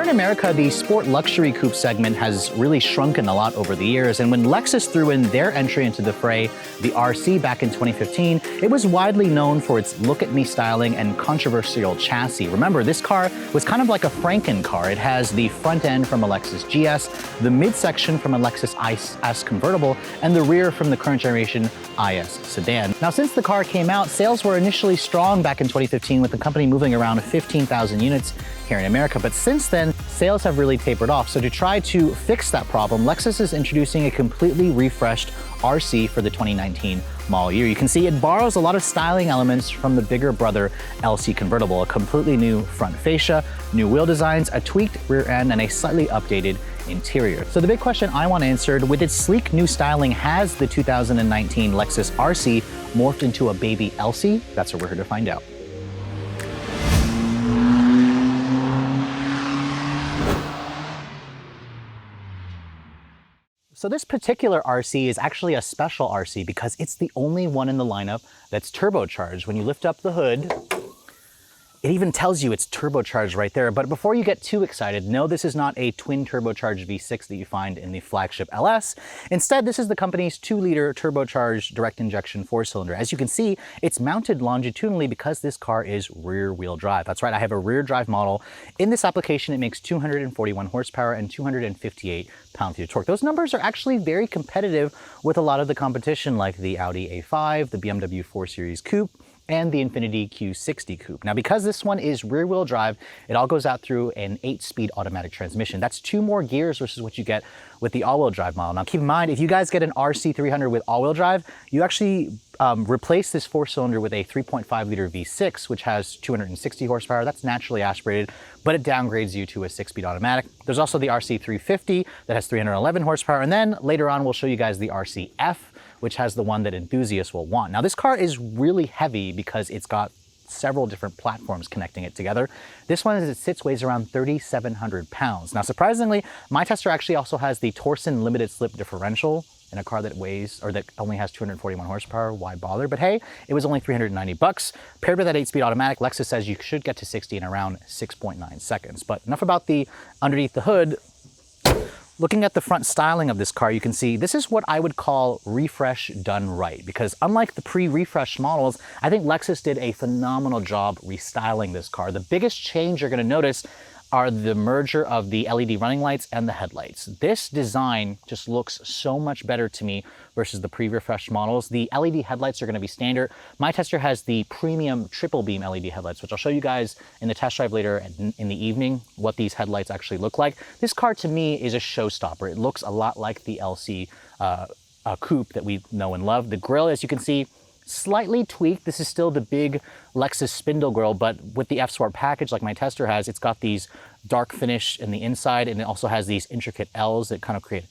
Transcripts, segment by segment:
in America, the sport luxury coupe segment has really shrunken a lot over the years, and when Lexus threw in their entry into the fray, the RC back in 2015, it was widely known for its look-at-me styling and controversial chassis. Remember, this car was kind of like a Franken car. It has the front end from a Lexus GS, the midsection from a Lexus IS convertible, and the rear from the current generation IS sedan. Now, since the car came out, sales were initially strong back in 2015, with the company moving around 15,000 units here in America, but since then, sales have really tapered off. So to try to fix that problem, Lexus is introducing a completely refreshed RC for the 2019 model year. You can see it borrows a lot of styling elements from the bigger brother LC convertible, a completely new front fascia, new wheel designs, a tweaked rear end, and a slightly updated interior. So the big question I want answered, with its sleek new styling, has the 2019 Lexus RC morphed into a baby LC? That's what we're here to find out. So this particular RC is actually a special RC because it's the only one in the lineup that's turbocharged. When you lift up the hood, it even tells you it's turbocharged right there. But before you get too excited, no, this is not a twin turbocharged V6 that you find in the flagship LS. Instead, this is the company's 2-liter turbocharged direct injection 4-cylinder. As you can see, it's mounted longitudinally because this car is rear wheel drive. That's right, I have a rear drive model. In this application, it makes 241 horsepower and 258 pound-feet of torque. Those numbers are actually very competitive with a lot of the competition, like the Audi A5, the BMW 4 Series Coupe, and the Infiniti Q60 Coupe. Now, because this one is rear-wheel drive, it all goes out through an 8-speed automatic transmission. That's 2 more gears versus what you get with the all-wheel drive model. Now, keep in mind, if you guys get an RC300 with all-wheel drive, you actually replace this 4-cylinder with a 3.5-liter V6, which has 260 horsepower. That's naturally aspirated, but it downgrades you to a 6-speed automatic. There's also the RC350 that has 311 horsepower, and then later on, we'll show you guys the RCF, which has the one that enthusiasts will want. Now, this car is really heavy because it's got several different platforms connecting it together. This one, as it sits, weighs around 3,700 pounds. Now, surprisingly, my tester actually also has the Torsen limited slip differential in a car that weighs, or that only has 241 horsepower. Why bother? But hey, it was only 390 bucks. Paired with that 8-speed automatic, Lexus says you should get to 60 in around 6.9 seconds. But enough about the underneath the hood. Looking at the front styling of this car, you can see this is what I would call refresh done right, because unlike the pre-refresh models, I think Lexus did a phenomenal job restyling this car. The biggest change you're going to notice are the merger of the LED running lights and the headlights. This design just looks so much better to me versus the pre-refreshed models. The LED headlights are going to be standard. My tester has the premium triple beam LED headlights, which I'll show you guys in the test drive later in the evening what these headlights actually look like. This car to me is a showstopper. It looks a lot like the LC coupe that we know and love. The grille, as you can see, slightly tweaked. This is still the big Lexus spindle grille, but with the F-Sport package like my tester has, it's got these dark finish in the inside, and it also has these intricate L's that kind of create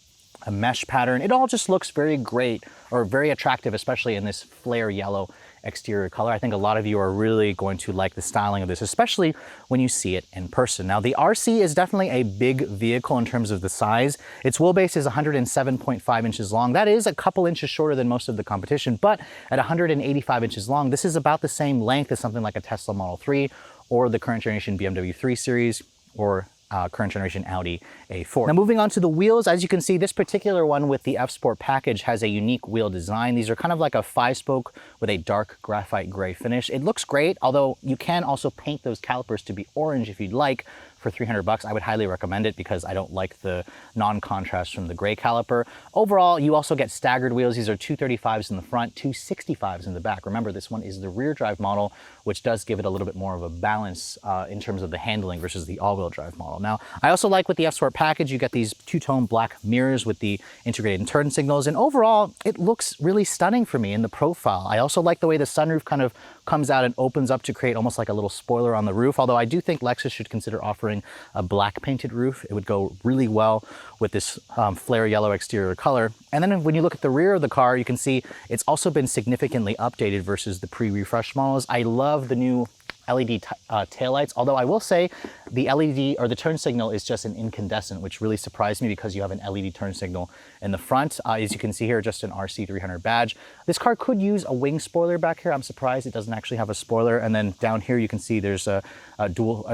a mesh pattern. It all just looks very great, or very attractive, especially in this flare yellow exterior color. I think a lot of you are really going to like the styling of this, especially when you see it in person. Now, the RC is definitely a big vehicle in terms of the size. Its wheelbase is 107.5 inches long. That is a couple inches shorter than most of the competition, but at 185 inches long, this is about the same length as something like a Tesla Model 3 or the current generation BMW 3 Series or current generation Audi A4. Now, moving on to the wheels, as you can see, this particular one with the F-Sport package has a unique wheel design. These are kind of like a 5-spoke with a dark graphite gray finish. It looks great, although you can also paint those calipers to be orange if you'd like. For 300 bucks, I would highly recommend it because I don't like the non-contrast from the gray caliper. Overall, you also get staggered wheels. These are 235s in the front, 265s in the back. Remember, this one is the rear drive model, which does give it a little bit more of a balance in terms of the handling versus the all-wheel drive model. Now, I also like with the F-Sport package, you get these 2-tone black mirrors with the integrated turn signals, and overall, it looks really stunning for me in the profile. I also like the way the sunroof kind of comes out and opens up to create almost like a little spoiler on the roof, although I do think Lexus should consider offering a black painted roof. It would go really well with this flare yellow exterior color. And then when you look at the rear of the car, you can see it's also been significantly updated versus the pre-refresh models. I love the new LED taillights, although I will say the LED or the turn signal is just an incandescent, which really surprised me because you have an LED turn signal in the front. As you can see here, just an RC300 badge. This car could use a wing spoiler back here. I'm surprised it doesn't actually have a spoiler. And then down here you can see there's a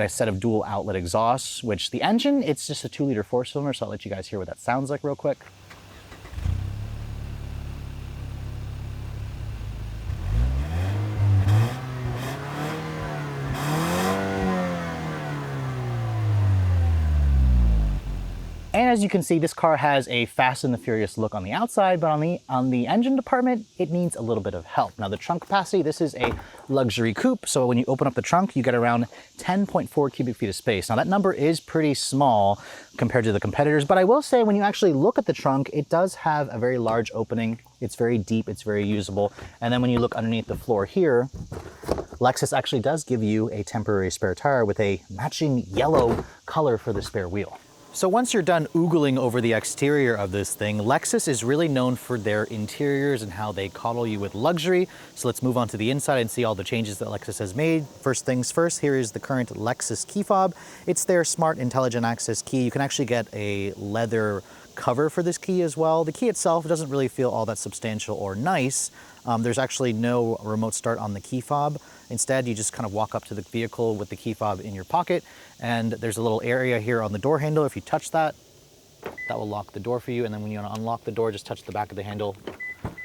set of dual outlet exhausts, which the engine, it's just a 2-liter 4-cylinder, so I'll let you guys hear what that sounds like real quick. And as you can see, this car has a Fast and the Furious look on the outside, but on the engine department, it needs a little bit of help. Now the trunk capacity, this is a luxury coupe, so when you open up the trunk, you get around 10.4 cubic feet of space. Now that number is pretty small compared to the competitors, but I will say when you actually look at the trunk, it does have a very large opening. It's very deep, it's very usable. And then when you look underneath the floor here, Lexus actually does give you a temporary spare tire with a matching yellow color for the spare wheel. So once you're done oogling over the exterior of this thing, Lexus is really known for their interiors and how they coddle you with luxury. So let's move on to the inside and see all the changes that Lexus has made. First things first, here is the current Lexus key fob. It's their smart intelligent access key. You can actually get a leather cover for this key as well. The key itself doesn't really feel all that substantial or nice. There's actually no remote start on the key fob. Instead, you just kind of walk up to the vehicle with the key fob in your pocket, and there's a little area here on the door handle. If you touch that, that will lock the door for you. And then when you want to unlock the door, just touch the back of the handle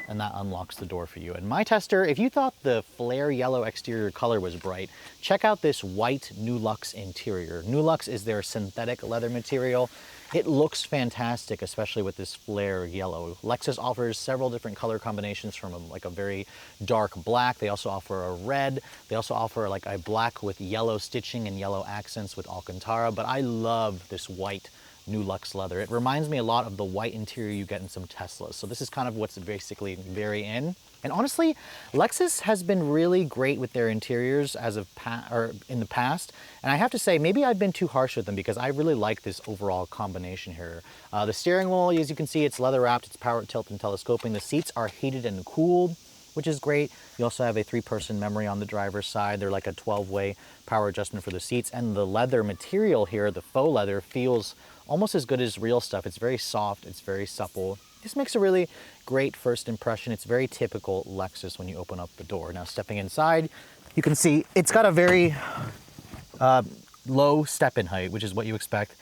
and that unlocks the door for you. And my tester, if you thought the flare yellow exterior color was bright, check out this white Nulux interior. Nulux is their synthetic leather material. It looks fantastic, especially with this flare yellow. Lexus offers several different color combinations from a very dark black. They also offer a red. They also offer like a black with yellow stitching and yellow accents with Alcantara, but I love this white Nulux leather. It reminds me a lot of the white interior you get in some Teslas. So this is kind of what's basically very in. And honestly, Lexus has been really great with their interiors in the past. And I have to say, maybe I've been too harsh with them because I really like this overall combination here. The steering wheel, as you can see, it's leather wrapped, it's power tilt and telescoping. The seats are heated and cooled, which is great. You also have a 3-person memory on the driver's side. They're like a 12-way power adjustment for the seats. And the leather material here, the faux leather, feels almost as good as real stuff. It's very soft, it's very supple. This makes a really great first impression. It's very typical Lexus when you open up the door. Now stepping inside, you can see it's got a very low step-in height, which is what you expect.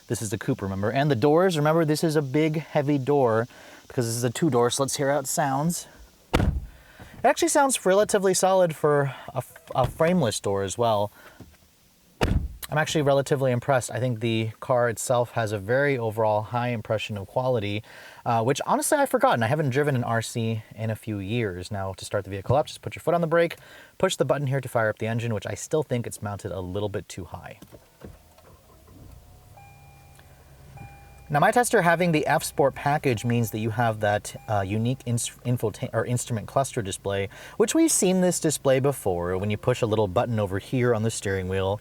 This is the coupe, remember? And the doors, remember, this is a big, heavy door because this is a 2-door, so let's hear how it sounds. It actually sounds relatively solid for a frameless door as well. I'm actually relatively impressed. I think the car itself has a very overall high impression of quality, which honestly I've forgotten. I haven't driven an RC in a few years. Now to start the vehicle up, just put your foot on the brake, push the button here to fire up the engine, which I still think it's mounted a little bit too high. Now my tester having the F Sport package means that you have that unique instrument cluster display, which we've seen this display before. When you push a little button over here on the steering wheel,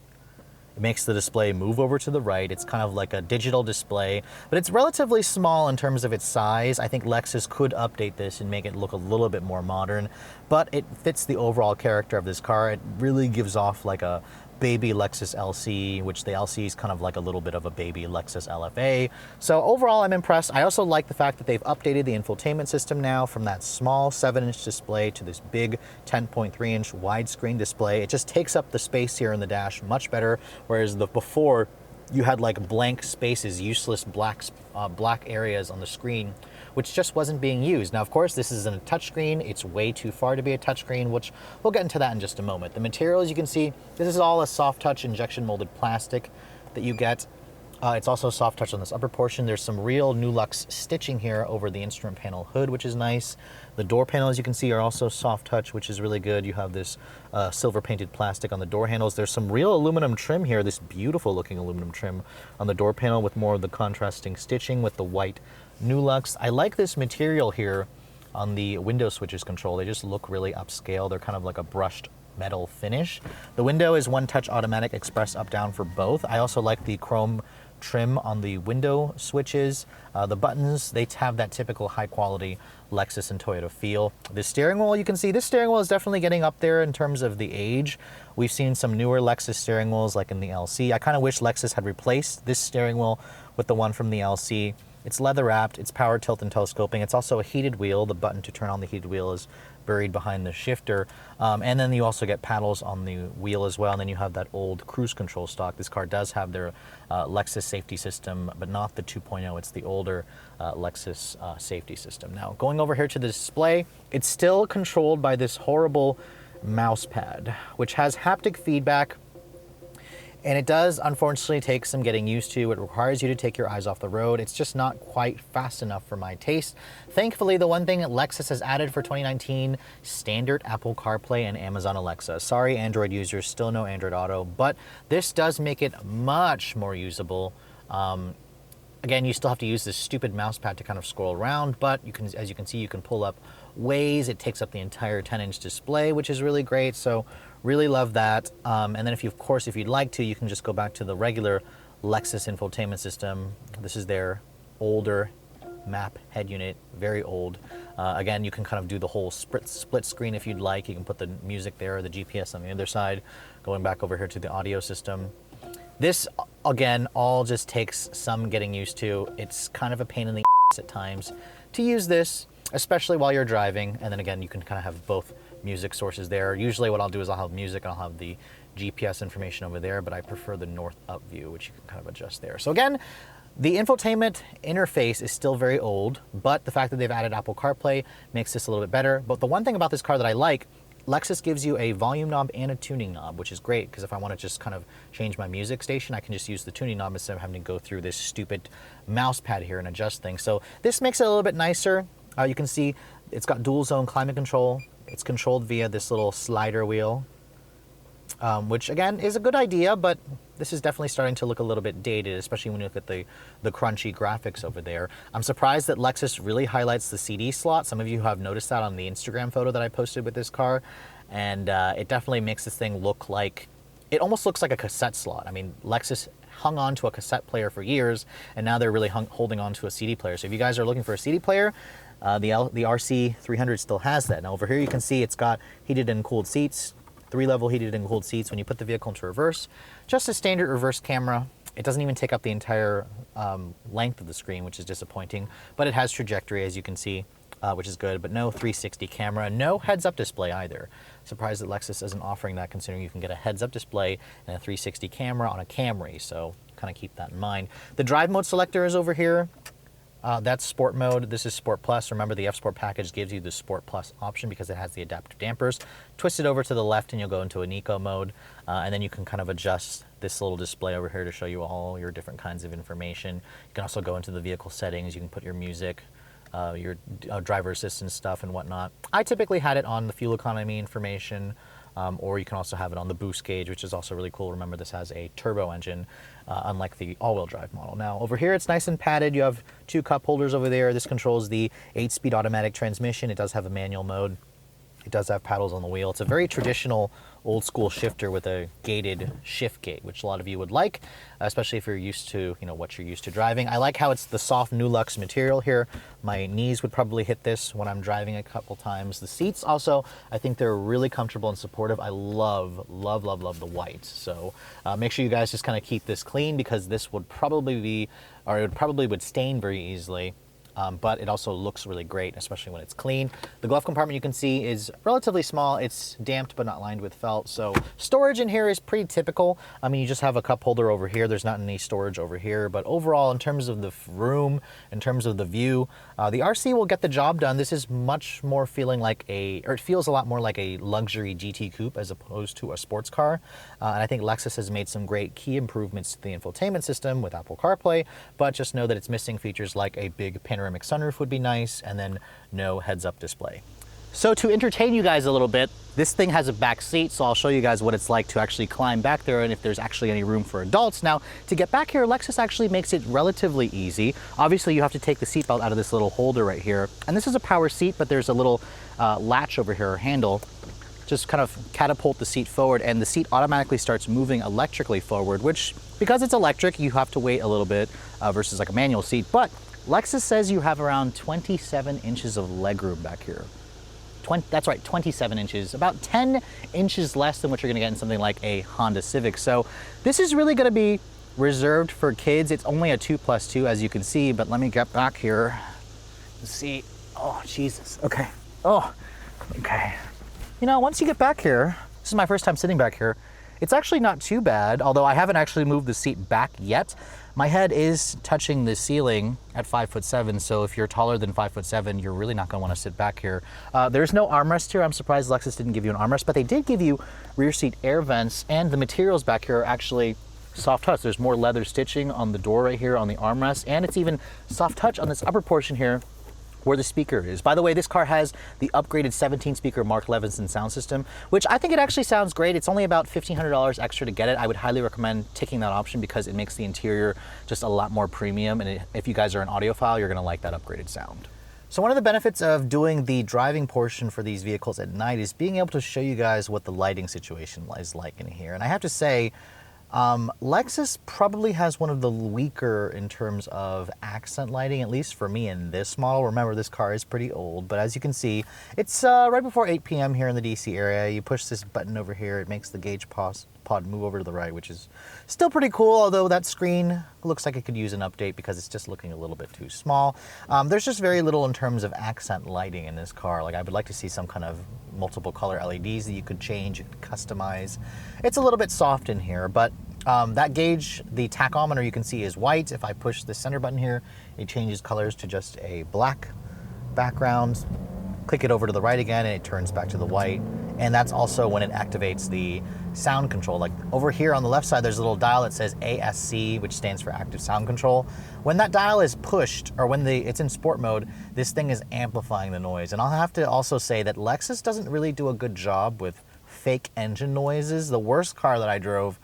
it makes the display move over to the right. It's kind of like a digital display, but it's relatively small in terms of its size. I think Lexus could update this and make it look a little bit more modern, but it fits the overall character of this car. It really gives off like a baby Lexus LC, which the LC is kind of like a little bit of a baby Lexus LFA. So overall, I'm impressed. I also like the fact that they've updated the infotainment system now from that small 7-inch display to this big 10.3-inch widescreen display. It just takes up the space here in the dash much better, whereas before you had like blank spaces, useless black areas on the screen, which just wasn't being used. Now, of course, this isn't a touchscreen. It's way too far to be a touchscreen, which we'll get into that in just a moment. The materials, you can see, this is all a soft touch injection molded plastic that you get. It's also soft touch on this upper portion. There's some real Nulux stitching here over the instrument panel hood, which is nice. The door panels, you can see, are also soft touch, which is really good. You have this silver painted plastic on the door handles. There's some real aluminum trim here, this beautiful looking aluminum trim on the door panel with more of the contrasting stitching with the white Nulux. I like this material here on the window switches control. They just look really upscale. They're kind of like a brushed metal finish. The window is one-touch automatic express up-down for both. I also like the chrome trim on the window switches. The buttons, they have that typical high-quality Lexus and Toyota feel. This steering wheel, you can see this steering wheel is definitely getting up there in terms of the age. We've seen some newer Lexus steering wheels like in the LC. I kind of wish Lexus had replaced this steering wheel with the one from the LC. It's leather wrapped, it's power tilt and telescoping. It's also a heated wheel. The button to turn on the heated wheel is buried behind the shifter. And then you also get paddles on the wheel as well. And then you have that old cruise control stock. This car does have their Lexus safety system, but not the 2.0. It's the older Lexus safety system. Now, going over here to the display, it's still controlled by this horrible mouse pad, which has haptic feedback. And it does, unfortunately, take some getting used to. It requires you to take your eyes off the road. It's just not quite fast enough for my taste. Thankfully, the one thing that Lexus has added for 2019, standard Apple CarPlay and Amazon Alexa. Sorry, Android users, still no Android Auto, but this does make it much more usable. Again, you still have to use this stupid mouse pad to kind of scroll around, but you can, as you can see, you can pull up Waze. It takes up the entire 10-inch display, which is really great. So really love that. And then if you'd like to, you can just go back to the regular Lexus infotainment system. This is their older map head unit, very old. Again, you can kind of do the whole split screen if you'd like. You can put the music there, or the GPS on the other side. Going back over here to the audio system. This, again, all just takes some getting used to. It's kind of a pain in the ass at times to use this, especially while you're driving. And then again, you can kind of have both music sources there. Usually what I'll do is I'll have music and I'll have the GPS information over there, but I prefer the north up view, which you can kind of adjust there. So again, the infotainment interface is still very old, but the fact that they've added Apple CarPlay makes this a little bit better. But the one thing about this car that I like, Lexus gives you a volume knob and a tuning knob, which is great, because if I want to just kind of change my music station, I can just use the tuning knob instead of having to go through this stupid mouse pad here and adjust things. So this makes it a little bit nicer. You can see it's got dual zone climate control. It's controlled via this little slider wheel, which again is a good idea, but this is definitely starting to look a little bit dated, especially when you look at the crunchy graphics over there. I'm surprised that Lexus really highlights the CD slot. Some of you have noticed that on the Instagram photo that I posted with this car, and it definitely makes this thing look like, it almost looks like a cassette slot. I mean, Lexus hung on to a cassette player for years, and now they're really holding on to a CD player. So if you guys are looking for a CD player, the RC300 still has that. Now over here you can see it's got heated and cooled seats, 3-level heated and cooled seats. When you put the vehicle into reverse, just a standard reverse camera. It doesn't even take up the entire length of the screen, which is disappointing, but it has trajectory, as you can see, which is good, but no 360 camera, no heads-up display either. Surprised that Lexus isn't offering that, considering you can get a heads-up display and a 360 camera on a Camry, so kind of keep that in mind. The drive mode selector is over here. That's Sport mode. This is Sport Plus. Remember, the F Sport package gives you the Sport Plus option because it has the adaptive dampers. Twist it over to the left and you'll go into an Eco mode. And then you can kind of adjust this little display over here to show you all your different kinds of information. You can also go into the vehicle settings. You can put your music, your driver assistance stuff and whatnot. I typically had it on the fuel economy information, or you can also have it on the boost gauge, which is also really cool. Remember, this has a turbo engine, unlike the all-wheel drive model. Now, over here, it's nice and padded. You have 2 cup holders over there. This controls the 8-speed automatic transmission. It does have a manual mode. It does have paddles on the wheel. It's a very traditional old school shifter with a gated shift gate, which a lot of you would like, especially if you're used to, what you're used to driving. I like how it's the soft Nulux material here. My knees would probably hit this when I'm driving a couple times. The seats also, I think they're really comfortable and supportive. I love, love, love, love the white. So make sure you guys just kind of keep this clean, because this would probably be, or it probably would stain very easily. But it also looks really great, especially when it's clean. The glove compartment, you can see, is relatively small. It's damped but not lined with felt. So storage in here is pretty typical. I mean, you just have a cup holder over here. There's not any storage over here. But overall, in terms of the room, in terms of the view, the RC will get the job done. This is much more feeling like it feels a lot more like a luxury GT coupe as opposed to a sports car. And I think Lexus has made some great key improvements to the infotainment system with Apple CarPlay, but just know that it's missing features like a big panoramic sunroof would be nice, and then no heads-up display. So to entertain you guys a little bit, this thing has a back seat, so I'll show you guys what it's like to actually climb back there and if there's actually any room for adults. Now, to get back here, Lexus actually makes it relatively easy. Obviously, you have to take the seatbelt out of this little holder right here. And this is a power seat, but there's a little latch over here, or handle. Just kind of catapult the seat forward, and the seat automatically starts moving electrically forward, which, because it's electric, you have to wait a little bit versus like a manual seat. But Lexus says you have around 27 inches of legroom back here. That's right, 27 inches, about 10 inches less than what you're gonna get in something like a Honda Civic. So this is really gonna be reserved for kids. It's only a 2+2 as you can see, but let me get back here. Let's see, oh, Jesus, okay. Oh, okay. You know, once you get back here, this is my first time sitting back here, it's actually not too bad, although I haven't actually moved the seat back yet. My head is touching the ceiling at 5'7", so if you're taller than 5'7", you're really not gonna wanna sit back here. There's no armrest here. I'm surprised Lexus didn't give you an armrest, but they did give you rear seat air vents, and the materials back here are actually soft touch. There's more leather stitching on the door right here on the armrest, and it's even soft touch on this upper portion here where the speaker is. By the way, this car has the upgraded 17-speaker Mark Levinson sound system, which I think it actually sounds great. It's only about $1,500 extra to get it. I would highly recommend taking that option because it makes the interior just a lot more premium, and if you guys are an audiophile, you're gonna like that upgraded sound. So one of the benefits of doing the driving portion for these vehicles at night is being able to show you guys what the lighting situation is like in here. And I have to say, Lexus probably has one of the weaker in terms of accent lighting, at least for me in this model. Remember, this car is pretty old, but as you can see, it's right before 8 p.m. here in the DC area. You push this button over here, it makes the gauge pod move over to the right, which is still pretty cool, although that screen looks like it could use an update because it's just looking a little bit too small. There's just very little in terms of accent lighting in this car. Like, I would like to see some kind of multiple color LEDs that you could change and customize. It's a little bit soft in here, but that gauge, the tachometer, you can see is white. If I push the center button here, it changes colors to just a black background. Click it over to the right again and it turns back to the white. And that's also when it activates the sound control. Like over here on the left side, there's a little dial that says ASC, which stands for active sound control. When that dial is pushed, or when it's in sport mode, this thing is amplifying the noise. And I'll have to also say that Lexus doesn't really do a good job with fake engine noises. The worst car that I drove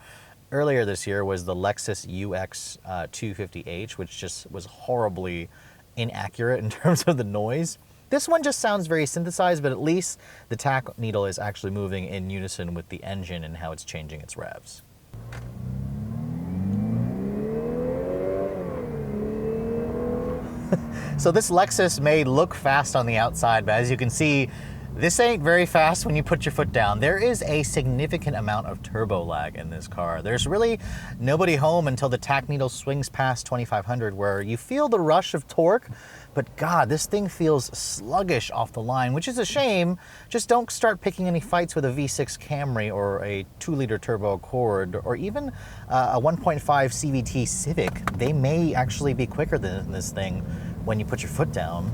earlier this year was the Lexus UX 250H, which just was horribly inaccurate in terms of the noise. This one just sounds very synthesized, but at least the tach needle is actually moving in unison with the engine and how it's changing its revs. So this Lexus may look fast on the outside, but as you can see, this ain't very fast when you put your foot down. There is a significant amount of turbo lag in this car. There's really nobody home until the tach needle swings past 2,500, where you feel the rush of torque, but God, this thing feels sluggish off the line, which is a shame. Just don't start picking any fights with a V6 Camry or a 2-liter turbo Accord or even a 1.5 CVT Civic. They may actually be quicker than this thing when you put your foot down.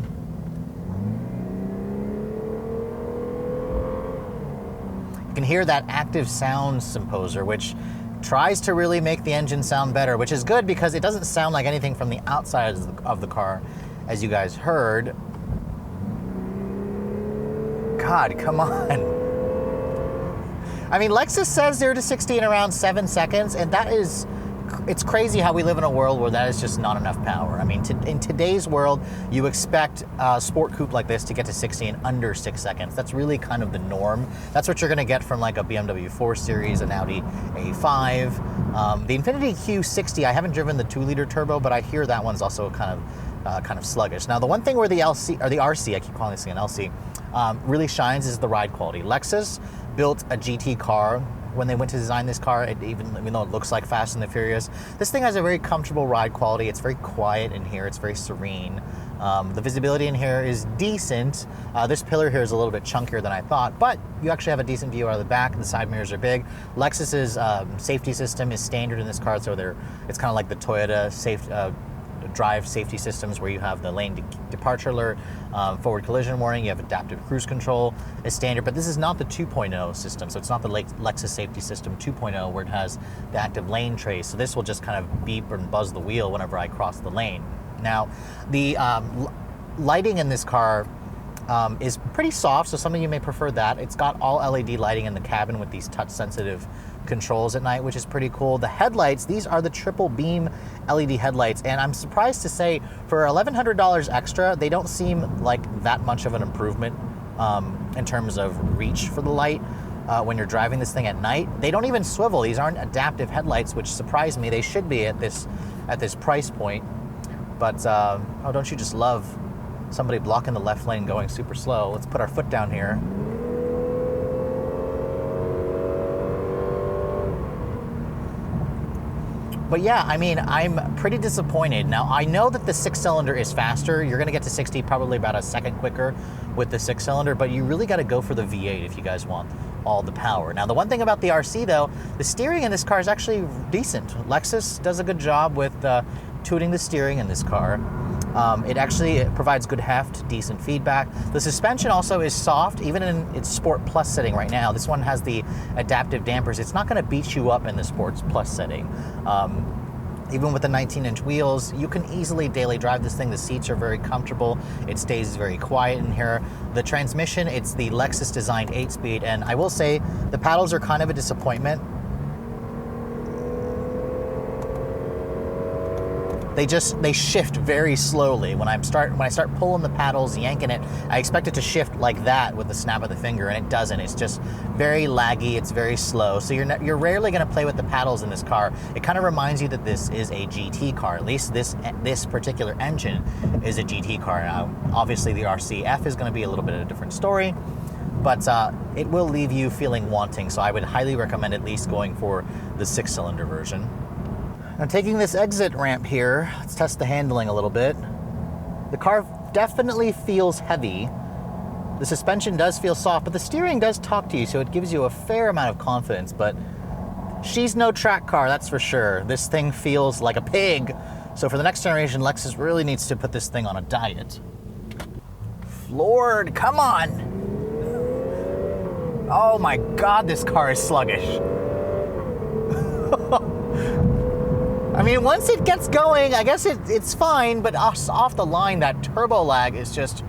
You can hear that active sound composer, which tries to really make the engine sound better, which is good because it doesn't sound like anything from the outside of the car, as you guys heard. God, come on. I mean, Lexus says 0 to 60 in around 7 seconds, and that is, it's crazy how we live in a world where that is just not enough power. I mean, in today's world, you expect a sport coupe like this to get to 60 in under 6 seconds. That's really kind of the norm. That's what you're gonna get from like a BMW 4 Series, an Audi A5. The Infiniti Q60, I haven't driven the 2-liter turbo, but I hear that one's also kind of sluggish. Now, the one thing where the LC, or the RC, I keep calling this thing an LC, really shines is the ride quality. Lexus built a GT car. When they went to design this car, even though it looks like Fast and the Furious, this thing has a very comfortable ride quality. It's very quiet in here. It's very serene. The visibility in here is decent. This pillar here is a little bit chunkier than I thought, but you actually have a decent view out of the back. The side mirrors are big. Lexus's safety system is standard in this car, so it's kind of like the Toyota drive safety systems, where you have the lane departure alert, forward collision warning, you have adaptive cruise control is standard, but this is not the 2.0 system, so it's not the Lexus safety system 2.0 where it has the active lane trace, so this will just kind of beep and buzz the wheel whenever I cross the lane. Now, the lighting in this car is pretty soft, so some of you may prefer that. It's got all LED lighting in the cabin with these touch-sensitive controls at night, which is pretty cool. The headlights, these are the triple beam LED headlights, and I'm surprised to say for $1,100 extra, they don't seem like that much of an improvement in terms of reach for the light when you're driving this thing at night. They don't even swivel. These aren't adaptive headlights, which surprised me. They should be at this price point. But, oh, don't you just love somebody blocking the left lane going super slow? Let's put our foot down here. But yeah, I mean, I'm pretty disappointed. Now, I know that the 6-cylinder is faster. You're gonna get to 60 probably about a second quicker with the 6-cylinder, but you really gotta go for the V8 if you guys want all the power. Now, the one thing about the RC though, the steering in this car is actually decent. Lexus does a good job with tuning the steering in this car. It provides good heft, decent feedback. The suspension also is soft, even in its Sport Plus setting right now. This one has the adaptive dampers. It's not gonna beat you up in the Sports Plus setting. Even with the 19-inch wheels, you can easily daily drive this thing. The seats are very comfortable. It stays very quiet in here. The transmission, it's the Lexus designed 8-speed, and I will say the paddles are kind of a disappointment. They shift very slowly. When I start pulling the paddles, yanking it, I expect it to shift like that with the snap of the finger, and it doesn't. It's just very laggy. It's very slow. So you're rarely going to play with the paddles in this car. It kind of reminds you that this is a GT car. At least this particular engine is a GT car. Now, obviously, the RCF is going to be a little bit of a different story, but it will leave you feeling wanting. So I would highly recommend at least going for the 6-cylinder version. Now, taking this exit ramp here, let's test the handling a little bit. The car definitely feels heavy. The suspension does feel soft, but the steering does talk to you, so it gives you a fair amount of confidence, but she's no track car, that's for sure. This thing feels like a pig. So for the next generation, Lexus really needs to put this thing on a diet. Lord, come on. Oh my God, this car is sluggish. I mean, once it gets going, I guess it's fine, but off the line, that turbo lag is just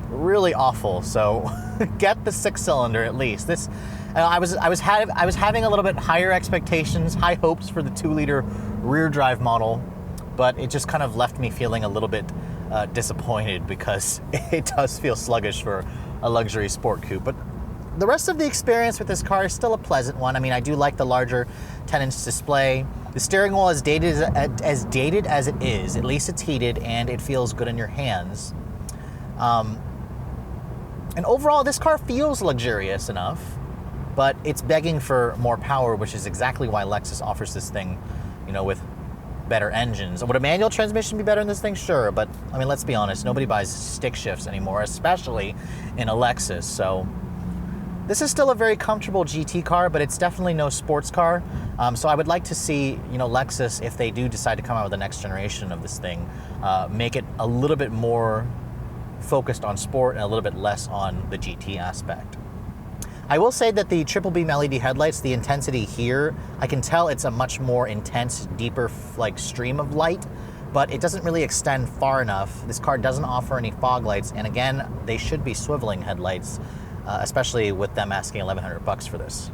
really awful. So get the 6-cylinder at least. This, I was having a little bit higher expectations, high hopes for the 2-liter rear drive model, but it just kind of left me feeling a little bit disappointed because it does feel sluggish for a luxury sport coupe. But the rest of the experience with this car is still a pleasant one. I mean, I do like the larger 10-inch display. The steering wheel is dated as it is. At least it's heated and it feels good in your hands. And overall, this car feels luxurious enough, but it's begging for more power, which is exactly why Lexus offers this thing, you know, with better engines. Would a manual transmission be better in this thing? Sure, but I mean, let's be honest, nobody buys stick shifts anymore, especially in a Lexus. So this is still a very comfortable GT car, but it's definitely no sports car. So I would like to see, you know, Lexus, if they do decide to come out with the next generation of this thing, make it a little bit more focused on sport and a little bit less on the GT aspect. I will say that the triple beam LED headlights, the intensity here, I can tell it's a much more intense, deeper like stream of light, but it doesn't really extend far enough. This car doesn't offer any fog lights, and again, they should be swiveling headlights, especially with them asking $1,100 for this.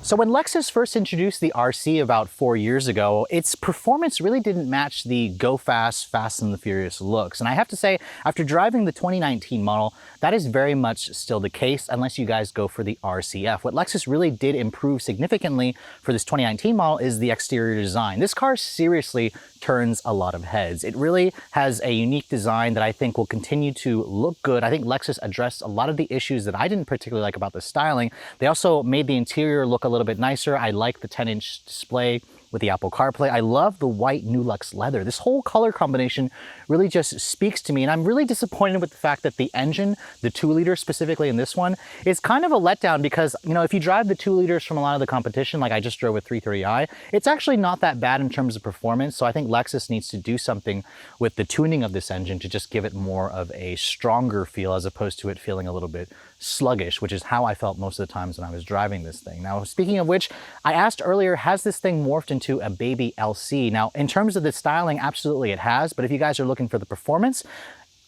So when Lexus first introduced the RC about 4 years ago, its performance really didn't match the go fast, Fast and the Furious looks. And I have to say, after driving the 2019 model, that is very much still the case, unless you guys go for the RCF. What Lexus really did improve significantly for this 2019 model is the exterior design. This car seriously turns a lot of heads. It really has a unique design that I think will continue to look good. I think Lexus addressed a lot of the issues that I didn't particularly like about the styling. They also made the interior look a little bit nicer. I like the 10-inch display with the Apple CarPlay. I love the white Nulux leather. This whole color combination really just speaks to me, and I'm really disappointed with the fact that the engine, the 2-liter specifically in this one, is kind of a letdown because, you know, if you drive the 2-liters from a lot of the competition, like I just drove with 330i, it's actually not that bad in terms of performance. So I think Lexus needs to do something with the tuning of this engine to just give it more of a stronger feel as opposed to it feeling a little bit sluggish, which is how I felt most of the times when I was driving this thing. Now, speaking of which, I asked earlier, has this thing morphed into a baby LC? Now, in terms of the styling, absolutely it has, but if you guys are looking for the performance,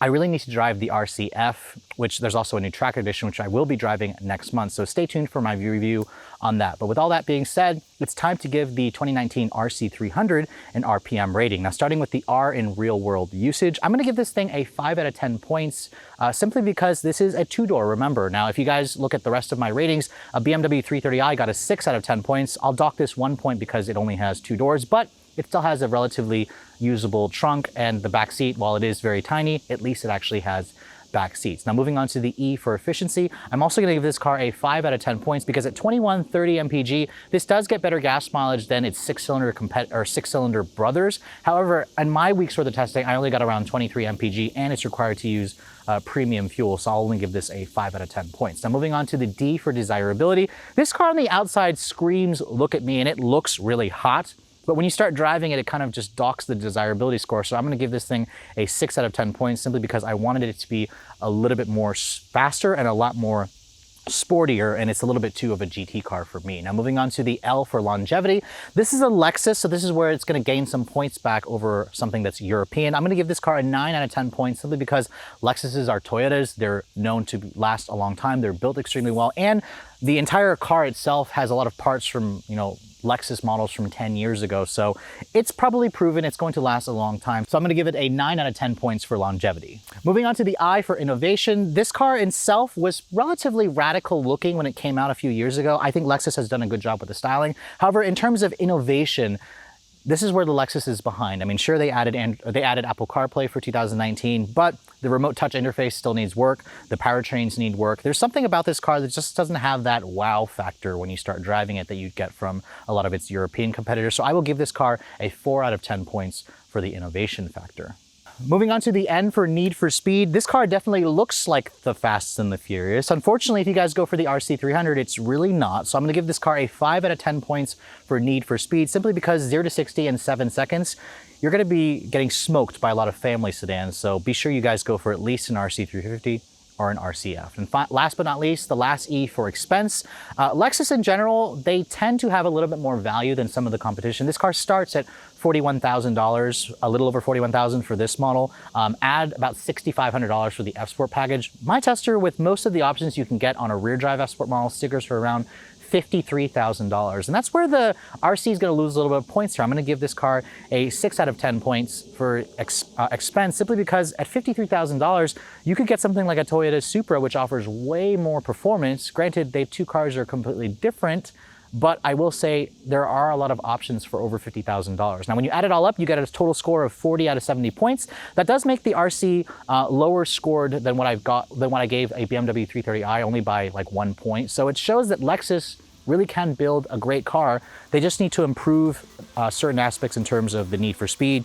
I really need to drive the RCF, which there's also a new track edition, which I will be driving next month. So stay tuned for my review on that. But with all that being said, it's time to give the 2019 RC300 an RPM rating. Now, starting with the R in real world usage, I'm gonna give this thing a 5 out of 10 points, simply because this is a 2-door, remember. Now, if you guys look at the rest of my ratings, a BMW 330i got a 6 out of 10 points. I'll dock this 1 point because it only has 2 doors, but it still has a relatively usable trunk, and the back seat, while it is very tiny, at least it actually has back seats. Now moving on to the E for efficiency, I'm also going to give this car a 5 out of 10 points because at 2130 mpg, this does get better gas mileage than its six-cylinder brothers. However, in my week's worth of testing, I only got around 23 mpg, and it's required to use premium fuel, so I'll only give this a 5 out of 10 points. Now moving on to the D for desirability, this car on the outside screams, "Look at me," and it looks really hot. But when you start driving it, it kind of just docks the desirability score. So I'm going to give this thing a 6 out of 10 points simply because I wanted it to be a little bit more faster and a lot more sportier, and it's a little bit too of a GT car for me. Now moving on to the L for longevity, this is a Lexus, so this is where it's going to gain some points back over something that's European. I'm going to give this car a 9 out of 10 points simply because Lexuses are Toyotas. They're known to last a long time. They're built extremely well, and the entire car itself has a lot of parts from, you know, Lexus models from 10 years ago. So it's probably proven it's going to last a long time. So I'm going to give it a 9 out of 10 points for longevity. Moving on to the I for innovation. This car itself was relatively radical looking when it came out a few years ago. I think Lexus has done a good job with the styling. However, in terms of innovation, this is where the Lexus is behind. I mean, sure, they added Apple CarPlay for 2019, but the remote touch interface still needs work. The powertrains need work. There's something about this car that just doesn't have that wow factor when you start driving it that you'd get from a lot of its European competitors. So I will give this car a 4 out of 10 points for the innovation factor. Moving on to the N for need for speed, this car definitely looks like the Fast and the Furious. Unfortunately, if you guys go for the RC300, it's really not. So I'm going to give this car a 5 out of 10 points for need for speed, simply because 0 to 60 in 7 seconds, you're going to be getting smoked by a lot of family sedans. So be sure you guys go for at least an RC350 or an RCF. And last but not least, the last E for expense. Lexus in general, they tend to have a little bit more value than some of the competition. This car starts at $41,000, a little over $41,000 for this model. Add about $6,500 for the F-Sport package. My tester, with most of the options you can get on a rear drive F-Sport model, stickers for around $53,000. And that's where the RC is going to lose a little bit of points here. I'm going to give this car a 6 out of 10 points for expense, simply because at $53,000, you could get something like a Toyota Supra, which offers way more performance. Granted, the two cars are completely different, but I will say there are a lot of options for over $50,000. Now, when you add it all up, you get a total score of 40 out of 70 points. That does make the RC lower scored than what I gave a BMW 330i, only by like 1 point. So it shows that Lexus really can build a great car. They just need to improve certain aspects in terms of the need for speed,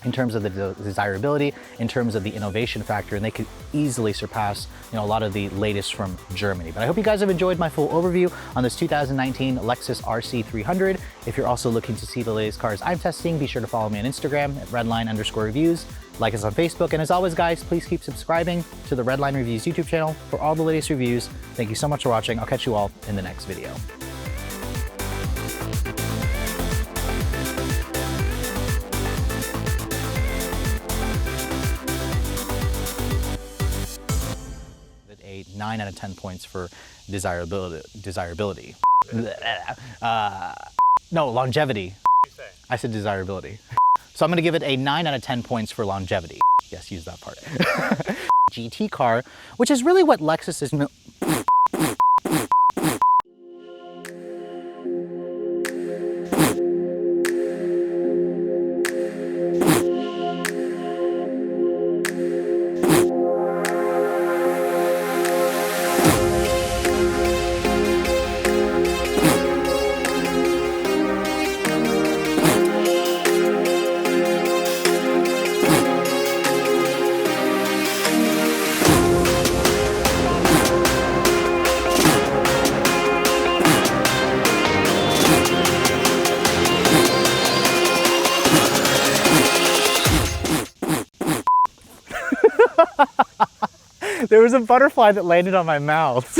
in terms of the desirability, in terms of the innovation factor, and they could easily surpass, you know, a lot of the latest from Germany. But I hope you guys have enjoyed my full overview on this 2019 Lexus RC300. If you're also looking to see the latest cars I'm testing, be sure to follow me on Instagram at redline_reviews. Like us on Facebook, and as always, guys, please keep subscribing to the Redline Reviews YouTube channel for all the latest reviews. Thank you so much for watching. I'll catch you all in the next video. A 9 out of 10 points for desirability. No, longevity. I said desirability. So I'm going to give it a 9 out of 10 points for longevity. Yes, use that part. GT car, which is really what Lexus is. There was a butterfly that landed on my mouth.